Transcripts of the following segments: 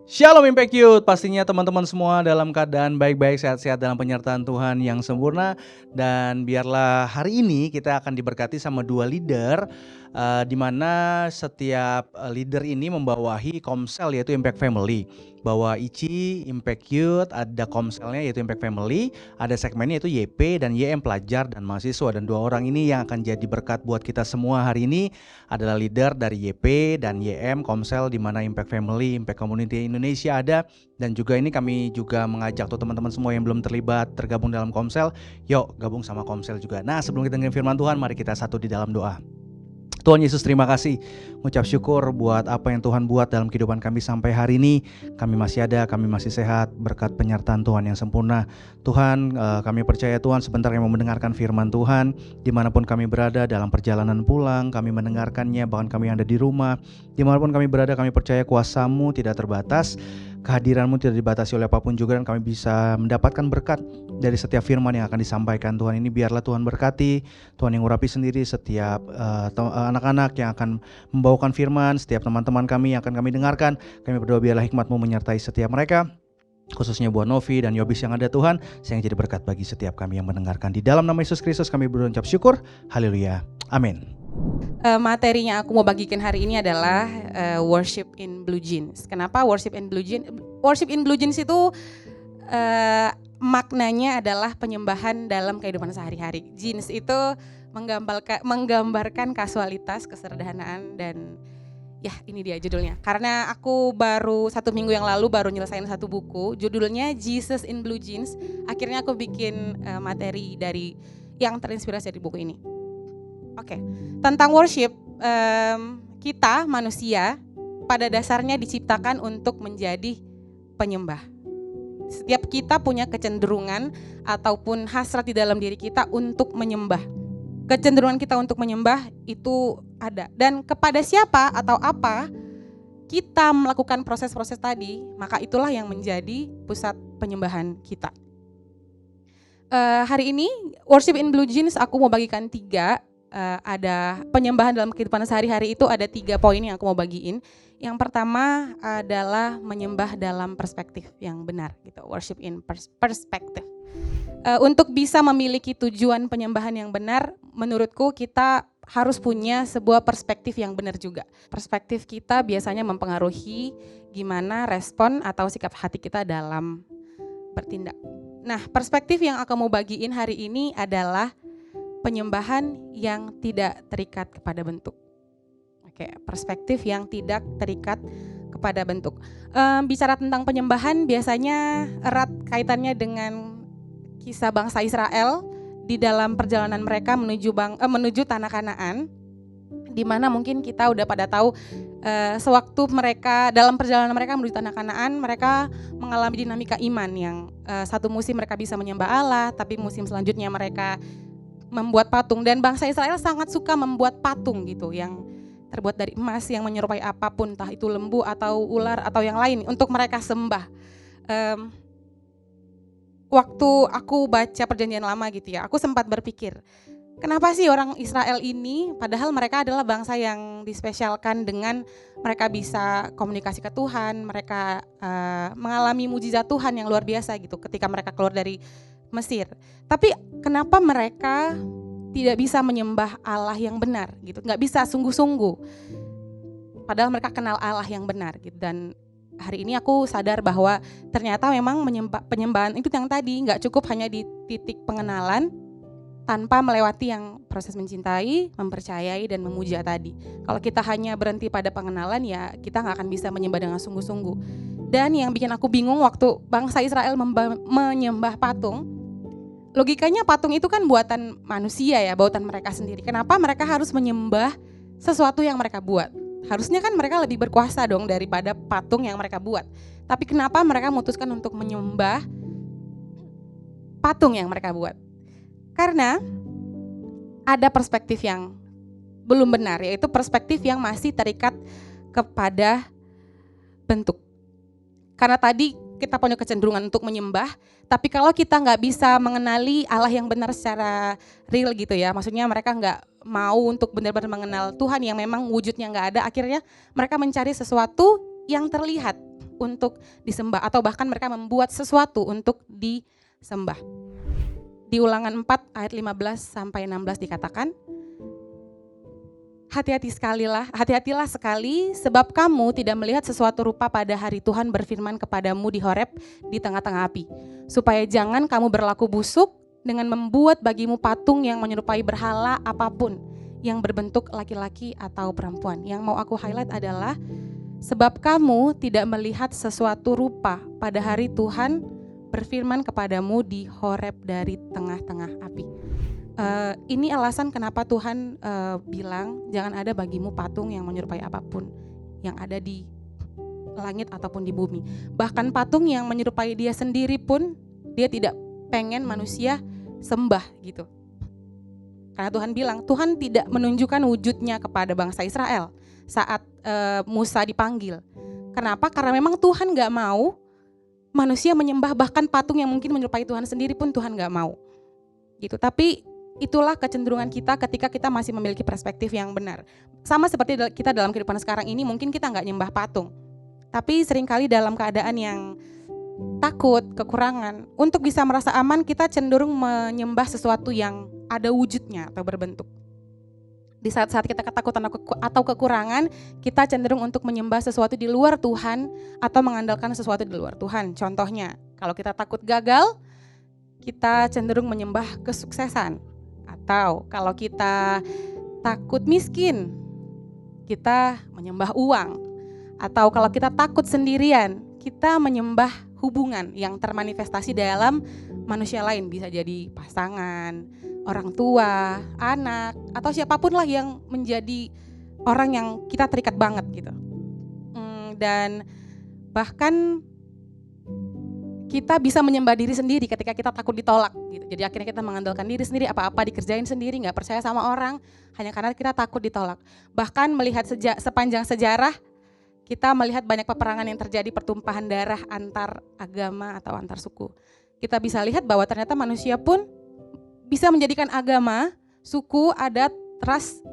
Shalom Impact Youth, pastinya teman-teman semua dalam keadaan baik-baik, sehat-sehat dalam penyertaan Tuhan yang sempurna. Dan biarlah hari ini kita akan diberkati sama dua leader, di mana setiap leader ini membawahi komsel yaitu Impact Family. Bawa Ici, Impact Youth, ada komselnya yaitu Impact Family, ada segmennya yaitu YP dan YM pelajar dan mahasiswa. Dan dua orang ini yang akan jadi berkat buat kita semua hari ini adalah leader dari YP dan YM Komsel, di mana Impact Family, Impact Community Indonesia ada. Dan juga ini kami juga mengajak tuh teman-teman semua yang belum terlibat tergabung dalam Komsel, yuk gabung sama Komsel juga. Nah, sebelum kita dengerin firman Tuhan, mari kita satu di dalam doa. Tuhan Yesus, terima kasih, mengucap syukur buat apa yang Tuhan buat dalam kehidupan kami sampai hari ini. Kami masih ada, kami masih sehat berkat penyertaan Tuhan yang sempurna. Tuhan, kami percaya Tuhan sebentar yang mau mendengarkan firman Tuhan. Dimanapun kami berada dalam perjalanan pulang, kami mendengarkannya. Bahkan kami yang ada di rumah, dimanapun kami berada, kami percaya kuasa-Mu tidak terbatas, kehadiran-Mu tidak dibatasi oleh apapun juga, dan kami bisa mendapatkan berkat dari setiap firman yang akan disampaikan. Tuhan, ini biarlah Tuhan berkati, Tuhan yang urapi sendiri setiap anak-anak yang akan membawakan firman, setiap teman-teman kami yang akan kami dengarkan. Kami berdoa biarlah hikmat-Mu menyertai setiap mereka, khususnya buat Novi dan Yobis yang ada Tuhan, sehingga jadi berkat bagi setiap kami yang mendengarkan. Di dalam nama Yesus Kristus kami berucap syukur, haleluya, amin. Materinya aku mau bagikan hari ini adalah worship in blue jeans. Kenapa worship in blue jeans? Worship in blue jeans itu maknanya adalah penyembahan dalam kehidupan sehari-hari. Jeans itu menggambarkan kasualitas, kesederhanaan, dan ya ini dia judulnya. Karena aku baru 1 minggu yang lalu baru nyelesain satu buku, judulnya Jesus in Blue Jeans. Akhirnya aku bikin materi dari yang terinspirasi dari buku ini. Oke, tentang worship, kita manusia pada dasarnya diciptakan untuk menjadi penyembah. Setiap kita punya kecenderungan ataupun hasrat di dalam diri kita untuk menyembah. Kecenderungan kita untuk menyembah itu ada. Dan kepada siapa atau apa kita melakukan proses-proses tadi, maka itulah yang menjadi pusat penyembahan kita. Hari ini worship in blue jeans aku mau bagikan 3. Ada penyembahan dalam kehidupan sehari-hari itu ada 3 poin yang aku mau bagiin. Yang pertama adalah menyembah dalam perspektif yang benar gitu, worship in perspective. Untuk bisa memiliki tujuan penyembahan yang benar, menurutku kita harus punya sebuah perspektif yang benar juga. Perspektif kita biasanya mempengaruhi gimana respon atau sikap hati kita dalam bertindak. Nah, perspektif yang aku mau bagiin hari ini adalah penyembahan yang tidak terikat kepada bentuk. Oke, perspektif yang tidak terikat kepada bentuk. Bicara tentang penyembahan biasanya erat kaitannya dengan kisah bangsa Israel di dalam perjalanan mereka menuju tanah Kanaan, di mana mungkin kita udah pada tahu sewaktu mereka dalam perjalanan mereka menuju tanah Kanaan, mereka mengalami dinamika iman yang satu musim mereka bisa menyembah Allah, tapi musim selanjutnya mereka membuat patung. Dan bangsa Israel sangat suka membuat patung gitu yang terbuat dari emas yang menyerupai apapun, entah itu lembu atau ular atau yang lain, untuk mereka sembah. Waktu aku baca perjanjian lama gitu ya, aku sempat berpikir, kenapa sih orang Israel ini, padahal mereka adalah bangsa yang dispesialkan dengan mereka bisa komunikasi ke Tuhan, mereka mengalami mujizat Tuhan yang luar biasa gitu ketika mereka keluar dari Mesir. Tapi kenapa mereka tidak bisa menyembah Allah yang benar gitu, nggak bisa sungguh-sungguh. Padahal mereka kenal Allah yang benar gitu. Dan hari ini aku sadar bahwa ternyata memang penyembahan itu yang tadi nggak cukup hanya di titik pengenalan tanpa melewati yang proses mencintai, mempercayai, dan memuja tadi. Kalau kita hanya berhenti pada pengenalan, ya kita nggak akan bisa menyembah dengan sungguh-sungguh. Dan yang bikin aku bingung waktu bangsa Israel menyembah patung, logikanya patung itu kan buatan manusia ya, buatan mereka sendiri. Kenapa mereka harus menyembah sesuatu yang mereka buat? Harusnya kan mereka lebih berkuasa dong daripada patung yang mereka buat. Tapi kenapa mereka memutuskan untuk menyembah patung yang mereka buat? Karena ada perspektif yang belum benar, yaitu perspektif yang masih terikat kepada bentuk. Karena tadi kita punya kecenderungan untuk menyembah, tapi kalau kita nggak bisa mengenali Allah yang benar secara real gitu ya, maksudnya mereka nggak mau untuk benar-benar mengenal Tuhan yang memang wujudnya nggak ada, akhirnya mereka mencari sesuatu yang terlihat untuk disembah, atau bahkan mereka membuat sesuatu untuk disembah. Di Ulangan 4 ayat 15 sampai 16 dikatakan, hati-hatilah sekali, sebab kamu tidak melihat sesuatu rupa pada hari Tuhan berfirman kepadamu di Horeb di tengah-tengah api, supaya jangan kamu berlaku busuk dengan membuat bagimu patung yang menyerupai berhala apapun yang berbentuk laki-laki atau perempuan. Yang mau aku highlight adalah, sebab kamu tidak melihat sesuatu rupa pada hari Tuhan berfirman kepadamu di Horeb dari tengah-tengah api. Ini alasan kenapa Tuhan bilang jangan ada bagimu patung yang menyerupai apapun yang ada di langit ataupun di bumi. Bahkan patung yang menyerupai dia sendiri pun dia tidak pengen manusia sembah gitu. Karena Tuhan bilang, Tuhan tidak menunjukkan wujudnya kepada bangsa Israel saat Musa dipanggil. Kenapa? Karena memang Tuhan gak mau manusia menyembah bahkan patung yang mungkin menyerupai Tuhan sendiri pun Tuhan gak mau gitu. Tapi itulah kecenderungan kita ketika kita masih memiliki perspektif yang benar. Sama seperti kita dalam kehidupan sekarang ini, mungkin kita gak nyembah patung, tapi seringkali dalam keadaan yang takut, kekurangan, untuk bisa merasa aman kita cenderung menyembah sesuatu yang ada wujudnya atau berbentuk. Di saat-saat kita ketakutan atau kekurangan, kita cenderung untuk menyembah sesuatu di luar Tuhan atau mengandalkan sesuatu di luar Tuhan. Contohnya, kalau kita takut gagal, kita cenderung menyembah kesuksesan. Atau kalau kita takut miskin, kita menyembah uang. Atau kalau kita takut sendirian, kita menyembah hubungan yang termanifestasi dalam manusia lain. Bisa jadi pasangan, orang tua, anak, atau siapapun lah yang menjadi orang yang kita terikat banget gitu. Dan bahkan kita bisa menyembah diri sendiri ketika kita takut ditolak gitu. Jadi akhirnya kita mengandalkan diri sendiri, apa-apa dikerjain sendiri, gak percaya sama orang hanya karena kita takut ditolak. Bahkan melihat sepanjang sejarah, kita melihat banyak peperangan yang terjadi, pertumpahan darah antar agama atau antar suku. Kita bisa lihat bahwa ternyata manusia pun bisa menjadikan agama, suku, adat, ras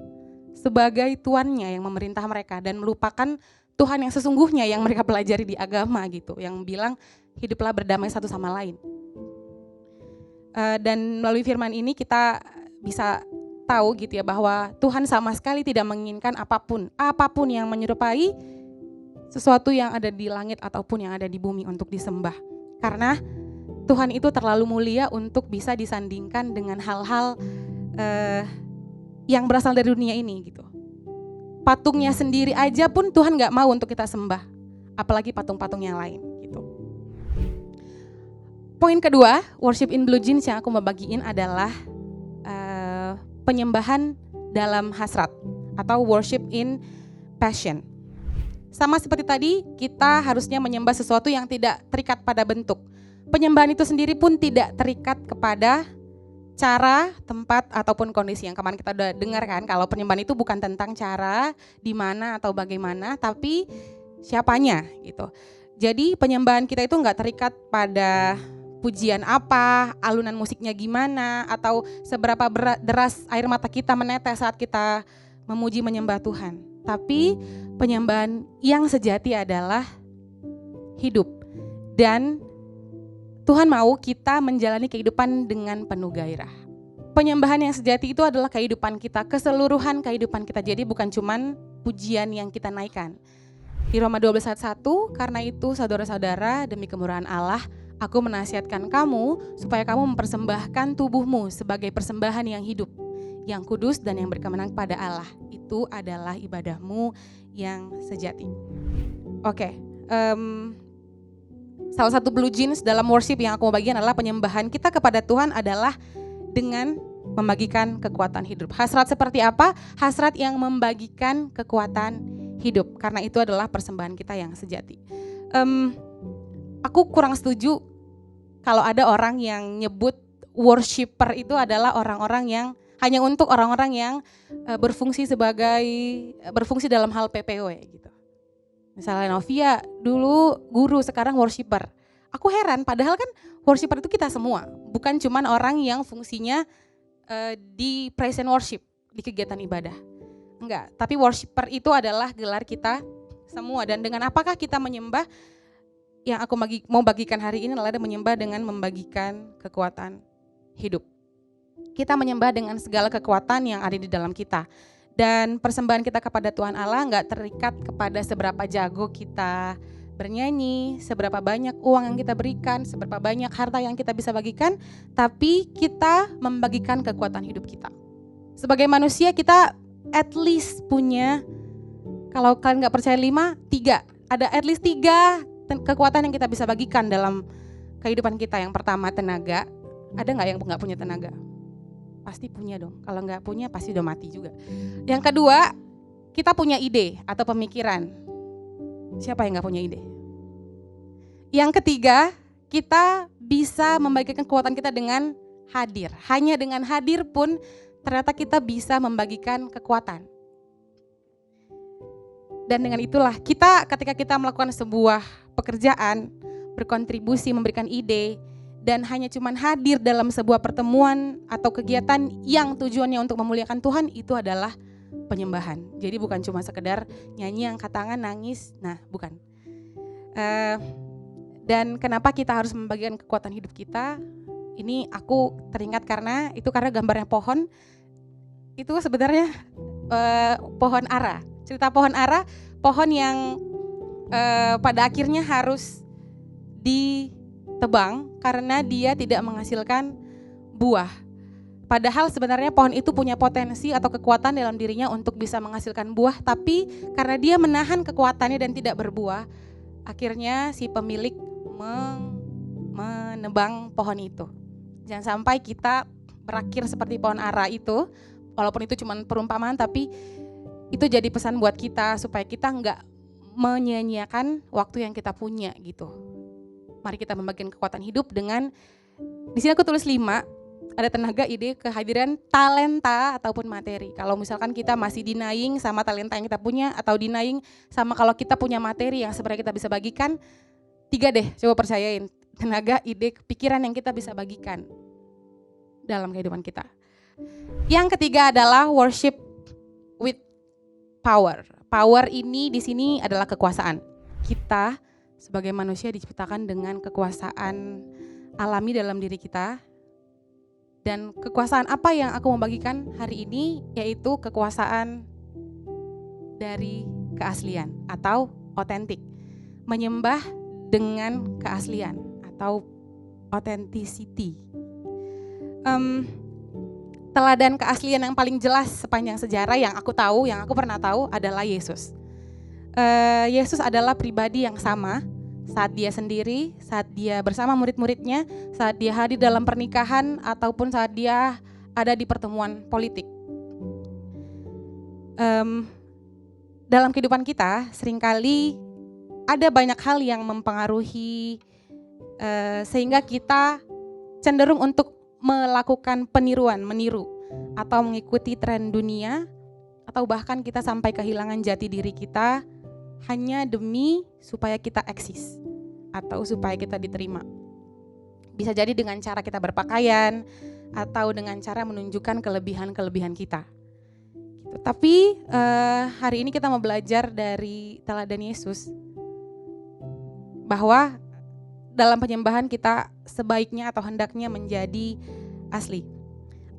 sebagai tuannya yang memerintah mereka dan melupakan Tuhan yang sesungguhnya yang mereka pelajari di agama gitu, yang bilang hiduplah berdamai satu sama lain. Dan melalui firman ini kita bisa tahu gitu ya bahwa Tuhan sama sekali tidak menginginkan apapun yang menyerupai sesuatu yang ada di langit ataupun yang ada di bumi untuk disembah. Karena Tuhan itu terlalu mulia untuk bisa disandingkan dengan hal-hal yang berasal dari dunia ini gitu. Patungnya sendiri aja pun Tuhan gak mau untuk kita sembah, apalagi patung-patung yang lain gitu. Poin kedua, worship in blue jeans yang aku mau bagiin adalah penyembahan dalam hasrat atau worship in passion. Sama seperti tadi, kita harusnya menyembah sesuatu yang tidak terikat pada bentuk. Penyembahan itu sendiri pun tidak terikat kepada cara, tempat, ataupun kondisi. Yang kemarin kita udah dengar kan, kalau penyembahan itu bukan tentang cara, di mana atau bagaimana, tapi siapanya gitu. Jadi penyembahan kita itu nggak terikat pada pujian apa, alunan musiknya gimana, atau seberapa deras air mata kita menetes saat kita memuji menyembah Tuhan. Tapi penyembahan yang sejati adalah hidup. Dan Tuhan mau kita menjalani kehidupan dengan penuh gairah. Penyembahan yang sejati itu adalah kehidupan kita, keseluruhan kehidupan kita. Jadi bukan cuman pujian yang kita naikkan. Di Roma 12 ayat 1, karena itu saudara-saudara, demi kemurahan Allah, aku menasihatkan kamu supaya kamu mempersembahkan tubuhmu sebagai persembahan yang hidup, yang kudus dan yang berkenan pada Allah. Itu adalah ibadahmu yang sejati. Oke, salah satu blue jeans dalam worship yang aku mau bagikan adalah penyembahan kita kepada Tuhan adalah dengan membagikan kekuatan hidup. Hasrat seperti apa? Hasrat yang membagikan kekuatan hidup, karena itu adalah persembahan kita yang sejati. Aku kurang setuju kalau ada orang yang nyebut worshiper itu adalah orang-orang yang hanya untuk orang-orang yang berfungsi dalam hal PPW gitu. Misalnya Novia dulu guru, sekarang worshiper. Aku heran, padahal kan worshiper itu kita semua, bukan cuman orang yang fungsinya di praise and worship, di kegiatan ibadah. Enggak, tapi worshiper itu adalah gelar kita semua. Dan dengan apakah kita menyembah? Yang aku mau bagikan hari ini adalah menyembah dengan membagikan kekuatan hidup. Kita menyembah dengan segala kekuatan yang ada di dalam kita. Dan persembahan kita kepada Tuhan Allah nggak terikat kepada seberapa jago kita bernyanyi, seberapa banyak uang yang kita berikan, seberapa banyak harta yang kita bisa bagikan, tapi kita membagikan kekuatan hidup kita. Sebagai manusia kita at least punya, kalau kalian nggak percaya 5, 3. Ada at least 3 kekuatan yang kita bisa bagikan dalam kehidupan kita. Yang pertama tenaga. Ada nggak yang nggak punya tenaga? Pasti punya dong. Kalau nggak punya pasti udah mati juga. Yang kedua, kita punya ide atau pemikiran. Siapa yang nggak punya ide? Yang ketiga, kita bisa membagikan kekuatan kita dengan hadir. Hanya dengan hadir pun ternyata kita bisa membagikan kekuatan. Dan dengan itulah kita ketika kita melakukan sebuah pekerjaan, berkontribusi, memberikan ide, dan hanya cuman hadir dalam sebuah pertemuan atau kegiatan yang tujuannya untuk memuliakan Tuhan, itu adalah penyembahan. Jadi bukan cuma sekedar nyanyi, angkat tangan, nangis, nah bukan. Dan kenapa kita harus membagikan kekuatan hidup kita? Ini aku teringat karena gambarnya pohon, itu sebenarnya pohon ara. Cerita pohon ara, pohon yang pada akhirnya harus ditebang karena dia tidak menghasilkan buah. Padahal sebenarnya pohon itu punya potensi atau kekuatan dalam dirinya untuk bisa menghasilkan buah, tapi karena dia menahan kekuatannya dan tidak berbuah, akhirnya si pemilik menebang pohon itu. Jangan sampai kita berakhir seperti pohon ara itu, walaupun itu cuma perumpamaan, tapi itu jadi pesan buat kita supaya kita nggak menyia-nyiakan waktu yang kita punya gitu. Mari kita membagikan kekuatan hidup dengan, di sini aku tulis 5, ada tenaga, ide, kehadiran, talenta ataupun materi. Kalau misalkan kita masih denying sama talenta yang kita punya, atau denying sama kalau kita punya materi yang sebenarnya kita bisa bagikan, 3 deh, coba percayain. Tenaga, ide, pikiran yang kita bisa bagikan dalam kehidupan kita. Yang ketiga adalah worship with power. Power ini di sini adalah kekuasaan. Kita sebagai manusia diciptakan dengan kekuasaan alami dalam diri kita. Dan kekuasaan apa yang aku mau bagikan hari ini, yaitu kekuasaan dari keaslian atau otentik. Menyembah dengan keaslian atau authenticity. Teladan keaslian yang paling jelas sepanjang sejarah yang aku tahu, yang aku pernah tahu adalah Yesus. Yesus adalah pribadi yang sama saat dia sendiri, saat dia bersama murid-muridnya, saat dia hadir dalam pernikahan, ataupun saat dia ada di pertemuan politik. Dalam kehidupan kita seringkali ada banyak hal yang mempengaruhi sehingga kita cenderung untuk melakukan meniru atau mengikuti tren dunia, atau bahkan kita sampai kehilangan jati diri kita hanya demi supaya kita eksis atau supaya kita diterima. Bisa jadi dengan cara kita berpakaian atau dengan cara menunjukkan kelebihan-kelebihan kita. Gitu. Tapi hari ini kita mau belajar dari teladan Yesus bahwa dalam penyembahan kita sebaiknya atau hendaknya menjadi asli.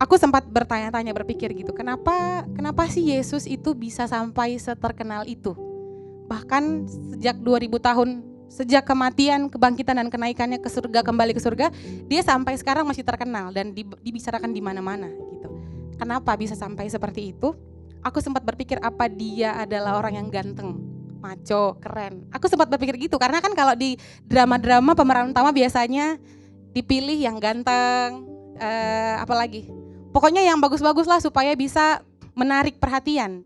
Aku sempat bertanya-tanya, berpikir gitu, kenapa sih Yesus itu bisa sampai seterkenal itu? Bahkan sejak 2000 tahun, sejak kematian, kebangkitan dan kenaikannya ke surga, kembali ke surga, dia sampai sekarang masih terkenal dan dibicarakan di mana-mana gitu. Kenapa bisa sampai seperti itu? Aku sempat berpikir apa dia adalah orang yang ganteng, maco, keren. Aku sempat berpikir gitu karena kan kalau di drama-drama pemeran utama biasanya dipilih yang ganteng, apalagi pokoknya yang bagus-bagus lah supaya bisa menarik perhatian.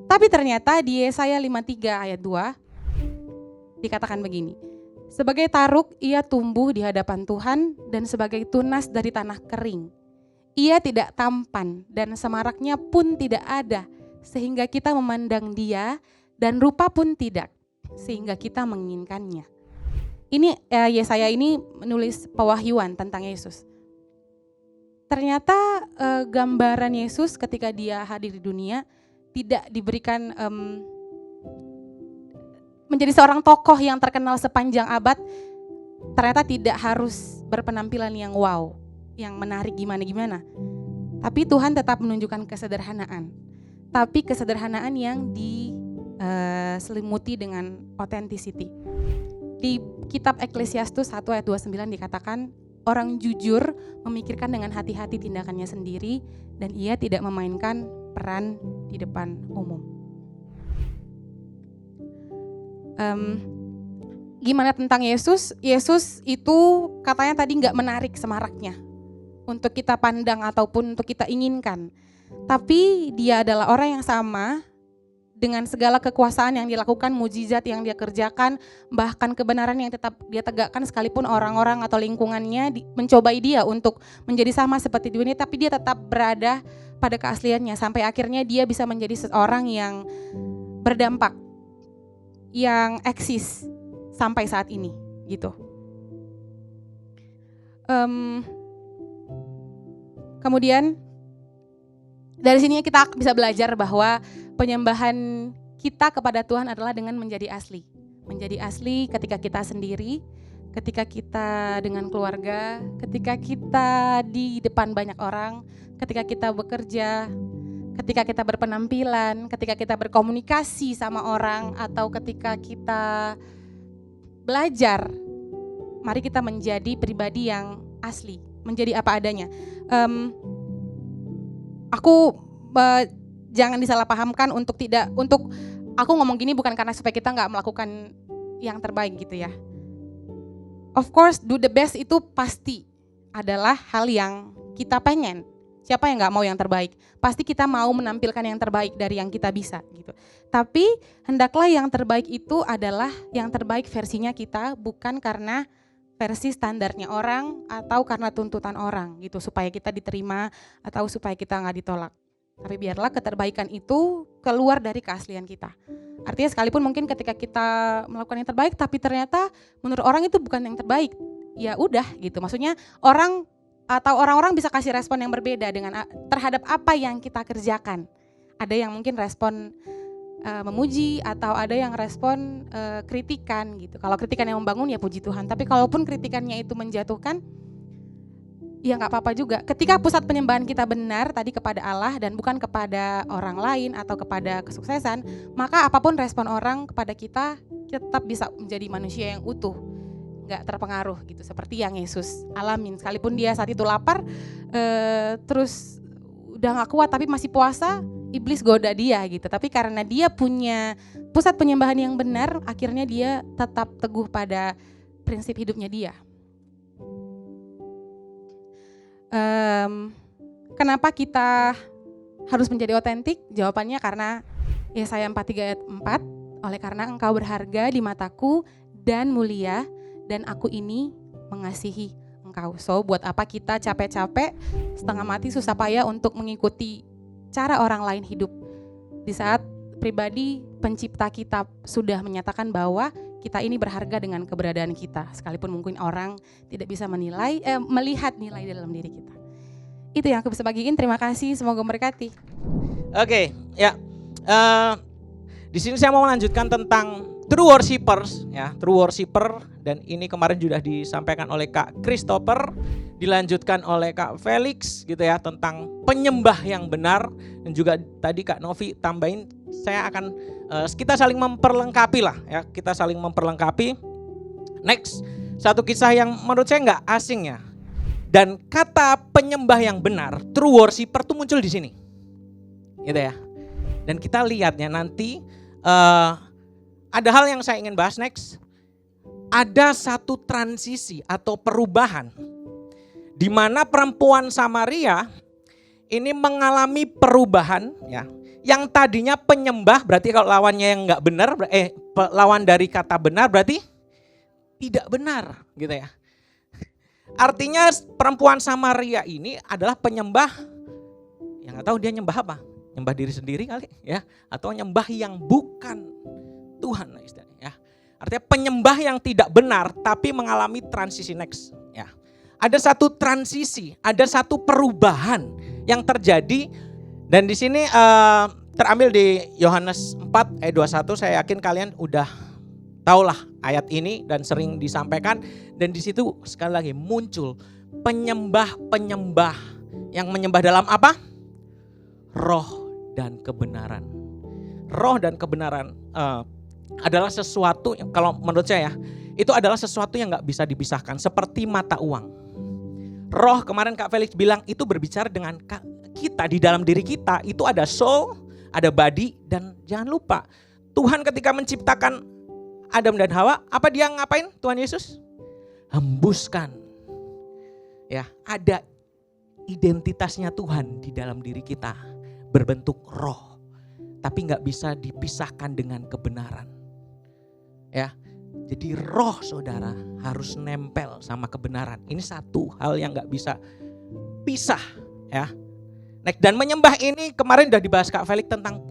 Tapi ternyata di Yesaya 53 ayat 2 dikatakan begini, sebagai taruk ia tumbuh di hadapan Tuhan dan sebagai tunas dari tanah kering. Ia tidak tampan dan semaraknya pun tidak ada sehingga kita memandang dia, dan rupa pun tidak sehingga kita menginginkannya. Ini Yesaya ini menulis pewahyuan tentang Yesus. Ternyata gambaran Yesus ketika dia hadir di dunia tidak diberikan menjadi seorang tokoh yang terkenal sepanjang abad ternyata tidak harus berpenampilan yang wow, yang menarik gimana-gimana. Tapi Tuhan tetap menunjukkan kesederhanaan. Tapi kesederhanaan yang diselimuti dengan authenticity. Di kitab Ekklesiastus 1 ayat 29 dikatakan, orang jujur memikirkan dengan hati-hati tindakannya sendiri dan ia tidak memainkan peran di depan umum. Gimana tentang Yesus? Yesus itu katanya tadi nggak menarik semaraknya untuk kita pandang ataupun untuk kita inginkan. Tapi dia adalah orang yang sama dengan segala kekuasaan yang dilakukan, mujizat yang dia kerjakan, bahkan kebenaran yang tetap dia tegakkan sekalipun orang-orang atau lingkungannya mencobai dia untuk menjadi sama seperti dunia, tapi dia tetap berada pada keasliannya sampai akhirnya dia bisa menjadi seorang yang berdampak, yang eksis sampai saat ini gitu. Kemudian dari sini kita bisa belajar bahwa penyembahan kita kepada Tuhan adalah dengan menjadi asli. Menjadi asli ketika kita sendiri, ketika kita dengan keluarga, ketika kita di depan banyak orang, ketika kita bekerja, ketika kita berpenampilan, ketika kita berkomunikasi sama orang, atau ketika kita belajar. Mari kita menjadi pribadi yang asli, menjadi apa adanya. Jangan disalahpahamkan untuk aku ngomong gini bukan karena supaya kita nggak melakukan yang terbaik gitu ya. Of course, do the best itu pasti adalah hal yang kita pengen. Siapa yang nggak mau yang terbaik? Pasti kita mau menampilkan yang terbaik dari yang kita bisa gitu. Tapi hendaklah yang terbaik itu adalah yang terbaik versinya kita, bukan karena versi standarnya orang atau karena tuntutan orang gitu, supaya kita diterima atau supaya kita nggak ditolak. Tapi biarlah keterbaikan itu keluar dari keaslian kita. Artinya sekalipun mungkin ketika kita melakukan yang terbaik, tapi ternyata menurut orang itu bukan yang terbaik, ya udah gitu. Maksudnya orang-orang bisa kasih respon yang berbeda dengan terhadap apa yang kita kerjakan. Ada yang mungkin respon memuji atau ada yang respon kritikan gitu. Kalau kritikan yang membangun ya puji Tuhan. Tapi kalaupun kritikannya itu menjatuhkan, ya nggak apa-apa juga. Ketika pusat penyembahan kita benar tadi kepada Allah dan bukan kepada orang lain atau kepada kesuksesan, maka apapun respon orang kepada kita tetap bisa menjadi manusia yang utuh, nggak terpengaruh gitu. Seperti yang Yesus alamin, sekalipun dia saat itu lapar, terus udah nggak kuat tapi masih puasa, iblis goda dia gitu. Tapi karena dia punya pusat penyembahan yang benar, akhirnya dia tetap teguh pada prinsip hidupnya dia. Kenapa kita harus menjadi otentik? Jawabannya karena Yesaya 43 ayat 4, oleh karena engkau berharga di mataku dan mulia, dan aku ini mengasihi engkau. So buat apa kita capek-capek, setengah mati, susah payah untuk mengikuti cara orang lain hidup, di saat pribadi pencipta kita sudah menyatakan bahwa kita ini berharga dengan keberadaan kita, sekalipun mungkin orang tidak bisa melihat nilai dalam diri kita. Itu yang aku bisa bagiin. Terima kasih, semoga memberkati. Oke, ya. Di sini saya mau melanjutkan tentang true worshipers, ya, true worshipper, dan ini kemarin sudah disampaikan oleh Kak Christopher, dilanjutkan oleh Kak Felix, gitu ya, tentang penyembah yang benar, dan juga tadi Kak Novi tambahin. Saya akan kita saling memperlengkapi lah, ya, kita saling memperlengkapi. Next, satu kisah yang menurut saya nggak asing ya. Dan kata penyembah yang benar, true worshipper tuh muncul di sini, gitu ya. Dan kita lihatnya nanti ada hal yang saya ingin bahas next. Ada satu transisi atau perubahan di mana perempuan Samaria ini mengalami perubahan, ya. Yang tadinya penyembah, berarti kalau lawannya yang nggak benar, lawan dari kata benar berarti tidak benar, gitu ya. Artinya perempuan Samaria ini adalah penyembah yang nggak tahu dia nyembah apa, nyembah diri sendiri kali, ya, atau nyembah yang bukan Tuhan, istilahnya, ya. Artinya penyembah yang tidak benar tapi mengalami transisi next, ya. Ada satu transisi, ada satu perubahan yang terjadi. Dan di sini terambil di Yohanes 4 ayat 21, saya yakin kalian udah Taulah ayat ini dan sering disampaikan, dan di situ sekali lagi muncul penyembah-penyembah yang menyembah dalam apa? Roh dan kebenaran. Roh dan kebenaran adalah sesuatu yang, kalau menurut saya, itu adalah sesuatu yang gak bisa dipisahkan, seperti mata uang. Roh, kemarin Kak Felix bilang, itu berbicara dengan kita, di dalam diri kita itu ada soul, ada body, dan jangan lupa Tuhan ketika menciptakan Adam dan Hawa, apa dia ngapain Tuhan Yesus? Hembuskan. Ya, ada identitasnya Tuhan di dalam diri kita berbentuk roh, tapi nggak bisa dipisahkan dengan kebenaran. Ya, jadi roh saudara harus nempel sama kebenaran. Ini satu hal yang nggak bisa pisah. Ya, dan menyembah ini kemarin udah dibahas Kak Felix tentang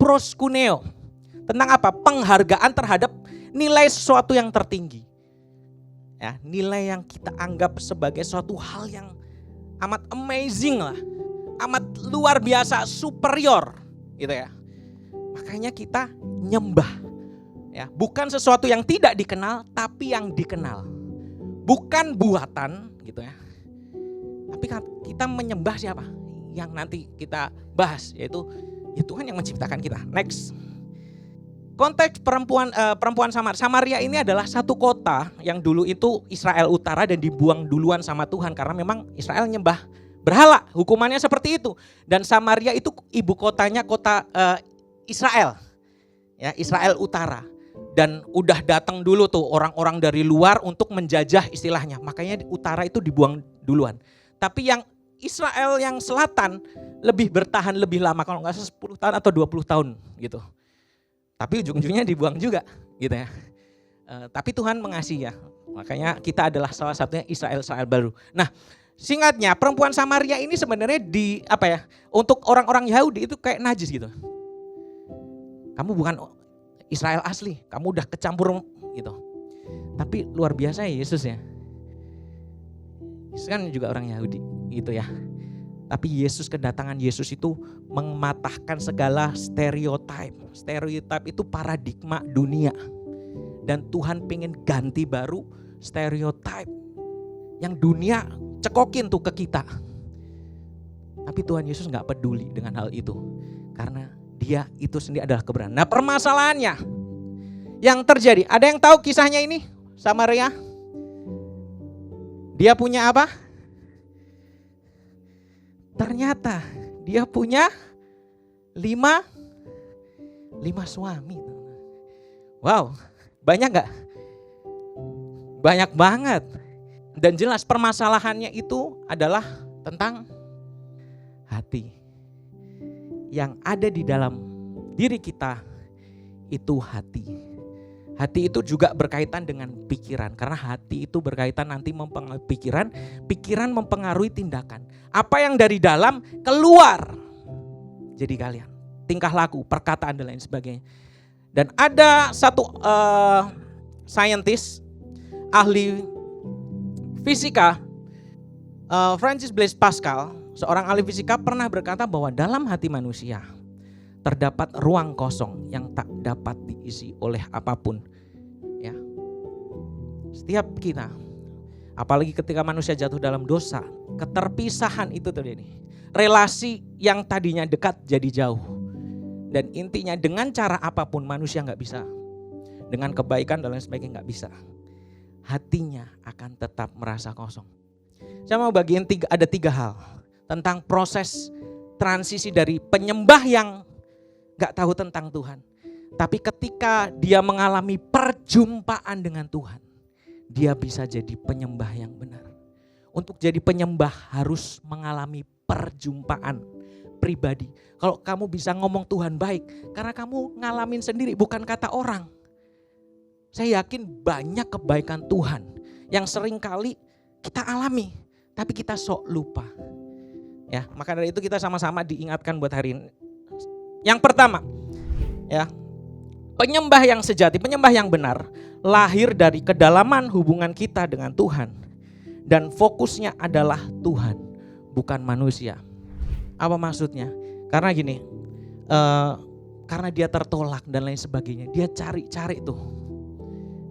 proskuneo. Tentang apa? Penghargaan terhadap nilai sesuatu yang tertinggi. Ya, nilai yang kita anggap sebagai suatu hal yang amat amazing lah. Amat luar biasa, superior gitu ya. Makanya kita nyembah. Ya, bukan sesuatu yang tidak dikenal, tapi yang dikenal. Bukan buatan gitu ya. Tapi kita menyembah siapa? Yang nanti kita bahas, yaitu ya Tuhan yang menciptakan kita. Next. Konteks perempuan Samaria ini adalah satu kota yang dulu itu Israel Utara dan dibuang duluan sama Tuhan karena memang Israel nyembah berhala. Hukumannya seperti itu. Dan Samaria itu ibu kotanya kota Israel. Ya, Israel Utara. Dan udah datang dulu tuh orang-orang dari luar untuk menjajah istilahnya. Makanya utara itu dibuang duluan. Tapi yang Israel yang selatan lebih bertahan lebih lama, kalau nggak salah 10 tahun atau 20 tahun gitu. Tapi ujung-ujungnya dibuang juga gitu ya. Tapi Tuhan mengasihi ya. Makanya kita adalah salah satunya Israel baru. Nah, singkatnya perempuan Samaria ini sebenarnya untuk orang-orang Yahudi itu kayak najis gitu. Kamu bukan Israel asli, kamu udah kecampur gitu. Tapi luar biasa ya Yesus ya. Yesus kan juga orang Yahudi gitu ya. Tapi kedatangan Yesus itu mematahkan segala stereotip. Stereotip itu paradigma dunia. Dan Tuhan pengen ganti baru stereotip yang dunia cekokin tuh ke kita. Tapi Tuhan Yesus gak peduli dengan hal itu. Karena dia itu sendiri adalah kebenaran. Nah, permasalahannya yang terjadi, ada yang tahu kisahnya ini? Samaria? Dia punya apa? Ternyata dia punya 5 suami. Wow, banyak gak? Banyak banget. Dan jelas permasalahannya itu adalah tentang hati. Yang ada di dalam diri kita itu hati. Hati itu juga berkaitan dengan pikiran. Karena hati itu berkaitan nanti mempengaruhi pikiran. Pikiran mempengaruhi tindakan. Apa yang dari dalam keluar. Jadi kalian. Tingkah laku, perkataan dan lain sebagainya. Dan ada satu scientist, ahli fisika, Francis Blaise Pascal, seorang ahli fisika pernah berkata bahwa dalam hati manusia terdapat ruang kosong yang tak dapat diisi oleh apapun. Ya. Setiap kita, apalagi ketika manusia jatuh dalam dosa, keterpisahan itu terjadi. Relasi yang tadinya dekat jadi jauh. Dan intinya dengan cara apapun manusia gak bisa. Dengan kebaikan dan lain sebagainya gak bisa. Hatinya akan tetap merasa kosong. Saya mau bagiin ada 3 hal. Tentang proses transisi dari penyembah yang gak tahu tentang Tuhan. Tapi ketika dia mengalami perjumpaan dengan Tuhan, dia bisa jadi penyembah yang benar. Untuk jadi penyembah harus mengalami perjumpaan pribadi. Kalau kamu bisa ngomong Tuhan baik, karena kamu ngalamin sendiri, bukan kata orang. Saya yakin banyak kebaikan Tuhan yang seringkali kita alami, tapi kita sok lupa. Ya, maka dari itu kita sama-sama diingatkan buat hari ini. Yang pertama, ya, penyembah yang sejati, penyembah yang benar lahir dari kedalaman hubungan kita dengan Tuhan. Dan fokusnya adalah Tuhan, bukan manusia. Apa maksudnya? Karena gini, karena dia tertolak dan lain sebagainya. Dia cari-cari tuh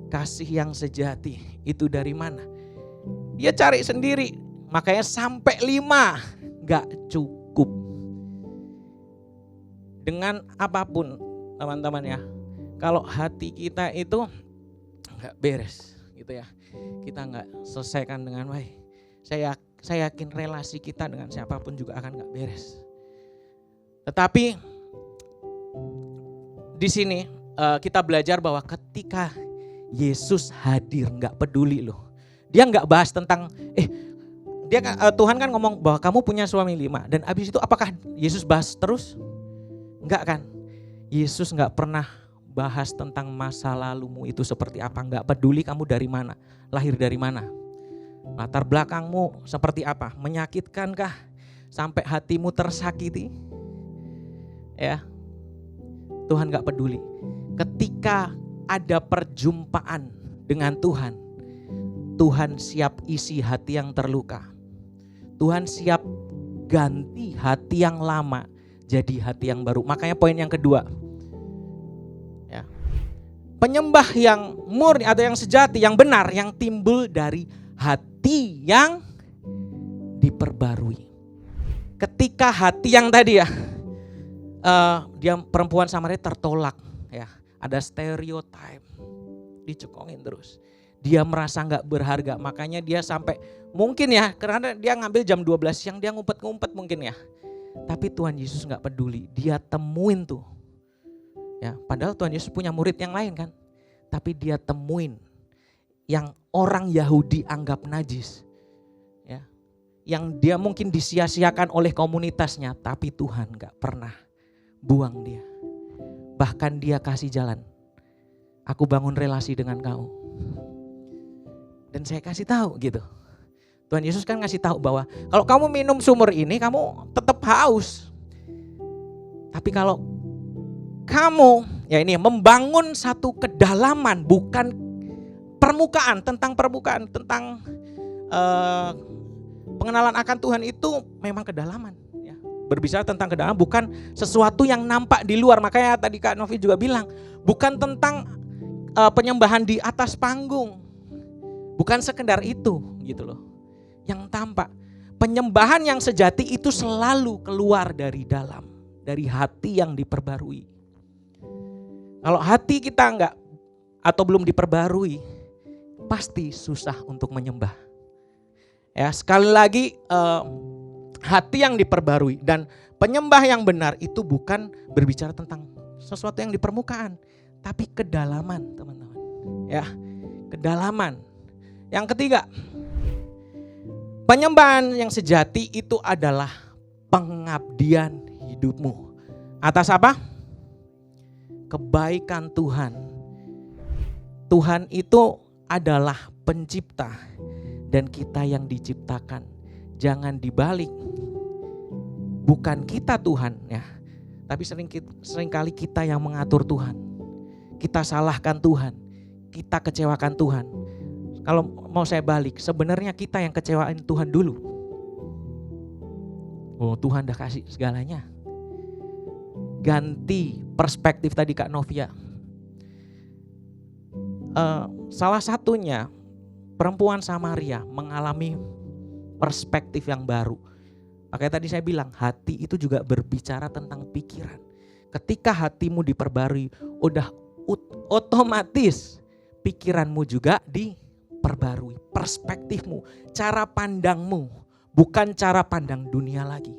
kasih yang sejati itu dari mana. Dia cari sendiri, makanya sampai 5 gak cukup. Dengan apapun teman-teman ya, kalau hati kita itu gak beres gitu ya, kita gak selesaikan dengan baik, saya yakin relasi kita dengan siapapun juga akan gak beres. Tetapi di sini kita belajar bahwa ketika Yesus hadir, gak peduli loh. Dia gak bahas tentang Tuhan kan ngomong bahwa kamu punya suami 5. Dan abis itu apakah Yesus bahas terus? Enggak kan? Yesus gak pernah bahas tentang masa lalumu itu seperti apa. Gak peduli kamu dari mana, lahir dari mana, latar belakangmu seperti apa, menyakitkankah sampai hatimu tersakiti. Ya, Tuhan gak peduli. Ketika ada perjumpaan dengan Tuhan, Tuhan siap isi hati yang terluka. Tuhan siap ganti hati yang lama jadi hati yang baru. Makanya poin yang kedua, ya, penyembah yang murni atau yang sejati, yang benar, yang timbul dari hati yang diperbarui. Ketika hati yang tadi ya, dia perempuan Samaria tertolak, ya, ada stereotip, dicekongin terus. Dia merasa gak berharga, makanya dia sampai mungkin ya, karena dia ngambil jam 12 siang, dia ngumpet-ngumpet mungkin ya. Tapi Tuhan Yesus gak peduli, dia temuin tuh. Ya, padahal Tuhan Yesus punya murid yang lain kan. Tapi dia temuin yang orang Yahudi anggap najis. Ya, yang dia mungkin disia-siakan oleh komunitasnya, tapi Tuhan gak pernah buang dia. Bahkan dia kasih jalan. Aku bangun relasi dengan kau. Dan saya kasih tahu gitu. Tuhan Yesus kan ngasih tahu bahwa kalau kamu minum sumur ini kamu tetap haus. Tapi kalau kamu ya ini membangun satu kedalaman, bukan permukaan, tentang pengenalan akan Tuhan itu memang kedalaman. Ya. Berbicara tentang kedalaman bukan sesuatu yang nampak di luar. Makanya tadi Kak Novi juga bilang bukan tentang penyembahan di atas panggung. Bukan sekedar itu gitu loh. Yang tampak. Penyembahan yang sejati itu selalu keluar dari dalam. Dari hati yang diperbarui. Kalau hati kita enggak atau belum diperbarui, pasti susah untuk menyembah. Ya, sekali lagi hati yang diperbarui dan penyembah yang benar itu bukan berbicara tentang sesuatu yang di permukaan, tapi kedalaman, teman-teman. Ya, kedalaman. Yang ketiga, penyembahan yang sejati itu adalah pengabdian hidupmu. Atas apa? Kebaikan Tuhan. Tuhan itu adalah pencipta dan kita yang diciptakan. Jangan dibalik. Bukan kita Tuhan ya, tapi seringkali kita yang mengatur Tuhan. Kita salahkan Tuhan, kita kecewakan Tuhan. Kalau mau saya balik, sebenarnya kita yang kecewain Tuhan dulu. Oh, Tuhan udah kasih segalanya. Ganti perspektif tadi Kak Novia. Salah satunya perempuan Samaria mengalami perspektif yang baru. Makanya tadi saya bilang hati itu juga berbicara tentang pikiran. Ketika hatimu diperbarui, udah otomatis pikiranmu juga diperbarui. Perspektifmu, cara pandangmu, bukan cara pandang dunia lagi,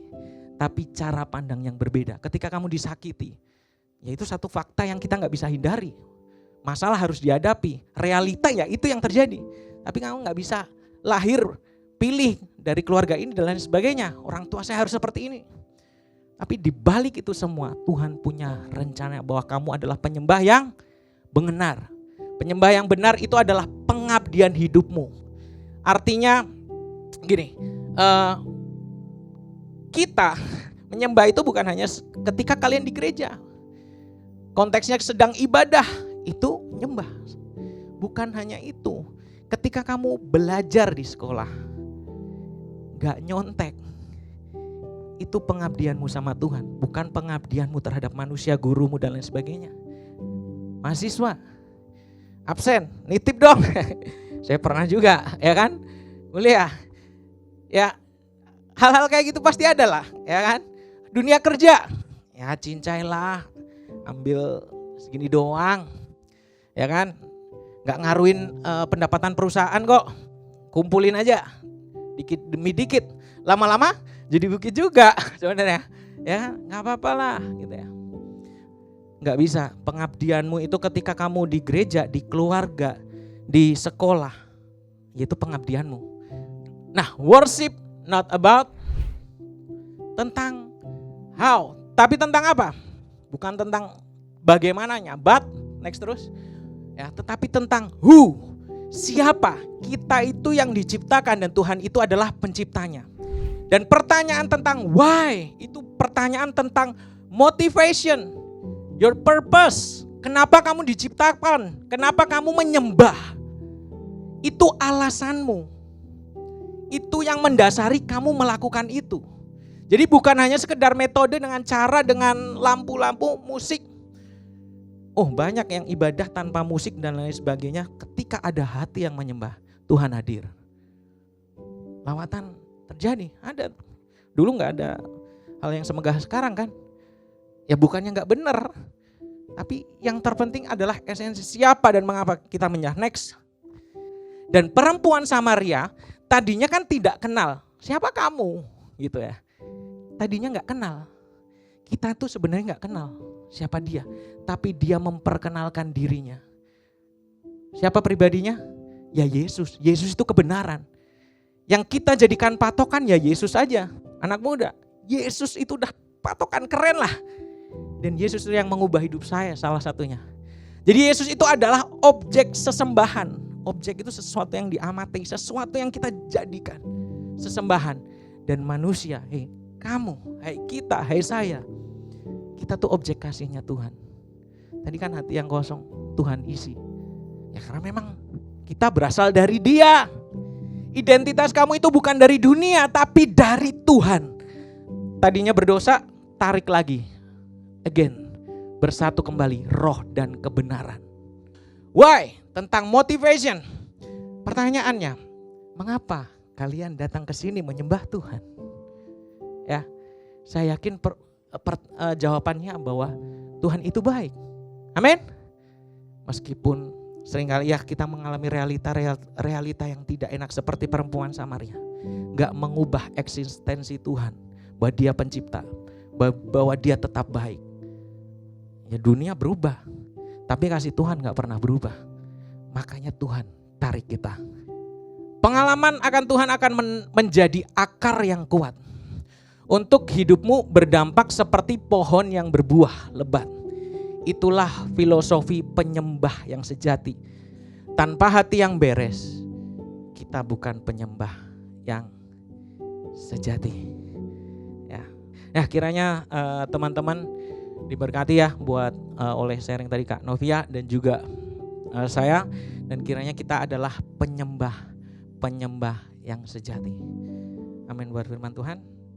tapi cara pandang yang berbeda. Ketika kamu disakiti, ya itu satu fakta yang kita gak bisa hindari. Masalah harus dihadapi, realita ya itu yang terjadi. Tapi kamu gak bisa lahir, pilih dari keluarga ini dan lain sebagainya. Orang tua saya harus seperti ini. Tapi dibalik itu semua Tuhan punya rencana bahwa kamu adalah penyembah yang benar. Penyembah yang benar itu adalah pengabdian hidupmu. Artinya gini, kita menyembah itu bukan hanya ketika kalian di gereja. Konteksnya sedang ibadah itu nyembah. Bukan hanya itu. Ketika kamu belajar di sekolah, gak nyontek, itu pengabdianmu sama Tuhan, bukan pengabdianmu terhadap manusia, gurumu dan lain sebagainya. Mahasiswa absen, nitip dong. Saya pernah juga, ya kan? Kuliah. Ya, hal-hal kayak gitu pasti ada lah, ya kan? Dunia kerja, ya cincailah, ambil segini doang, ya kan? Gak ngaruhin pendapatan perusahaan kok, kumpulin aja, dikit demi dikit, lama-lama jadi bukit juga sebenarnya, ya nggak apa-apa lah, gitu ya. Nggak bisa, pengabdianmu itu ketika kamu di gereja, di keluarga, di sekolah, itu pengabdianmu. Nah, worship not about tentang how, tapi tentang apa? Bukan tentang bagaimananya, but next terus, ya, tetapi tentang who, siapa. Kita itu yang diciptakan dan Tuhan itu adalah penciptanya. Dan pertanyaan tentang why, itu pertanyaan tentang motivation, your purpose. Kenapa kamu diciptakan? Kenapa kamu menyembah? Itu alasanmu. Itu yang mendasari kamu melakukan itu. Jadi bukan hanya sekedar metode dengan cara, dengan lampu-lampu, musik. Oh, banyak yang ibadah tanpa musik dan lain sebagainya. Ketika ada hati yang menyembah, Tuhan hadir. Lawatan terjadi, ada. Dulu gak ada hal yang semegah sekarang kan. Ya bukannya gak benar, tapi yang terpenting adalah esensi siapa dan mengapa kita menyembah. Next. Dan perempuan Samaria tadinya kan tidak kenal siapa kamu, gitu ya. Tadinya gak kenal. Kita tuh sebenarnya gak kenal siapa dia, tapi dia memperkenalkan dirinya. Siapa pribadinya? Ya Yesus. Yesus itu kebenaran. Yang kita jadikan patokan ya Yesus aja. Anak muda, Yesus itu udah patokan keren lah. Dan Yesus itu yang mengubah hidup saya salah satunya. Jadi Yesus itu adalah objek sesembahan. Objek itu sesuatu yang diamati, sesuatu yang kita jadikan sesembahan. Dan manusia, hei kamu, hei kita, hei saya. Kita tuh objek kasihnya Tuhan. Tadi kan hati yang kosong, Tuhan isi. Ya karena memang kita berasal dari Dia. Identitas kamu itu bukan dari dunia, tapi dari Tuhan. Tadinya berdosa, tarik lagi. Again, bersatu kembali roh dan kebenaran. Why? Tentang motivation. Pertanyaannya, mengapa kalian datang ke sini menyembah Tuhan? Ya, saya yakin jawabannya bahwa Tuhan itu baik. Amin. Meskipun seringkali ya kita mengalami realita yang tidak enak seperti perempuan Samaria. Gak mengubah eksistensi Tuhan, bahwa Dia pencipta, bahwa Dia tetap baik. Ya dunia berubah, tapi kasih Tuhan gak pernah berubah. Makanya Tuhan tarik kita. Pengalaman akan Tuhan akan menjadi akar yang kuat. Untuk hidupmu berdampak seperti pohon yang berbuah lebat. Itulah filosofi penyembah yang sejati. Tanpa hati yang beres, kita bukan penyembah yang sejati. Ya, kiranya teman-teman diberkati ya buat oleh sharing tadi Kak Novia dan juga saya, dan kiranya kita adalah penyembah yang sejati. Amin buat firman Tuhan.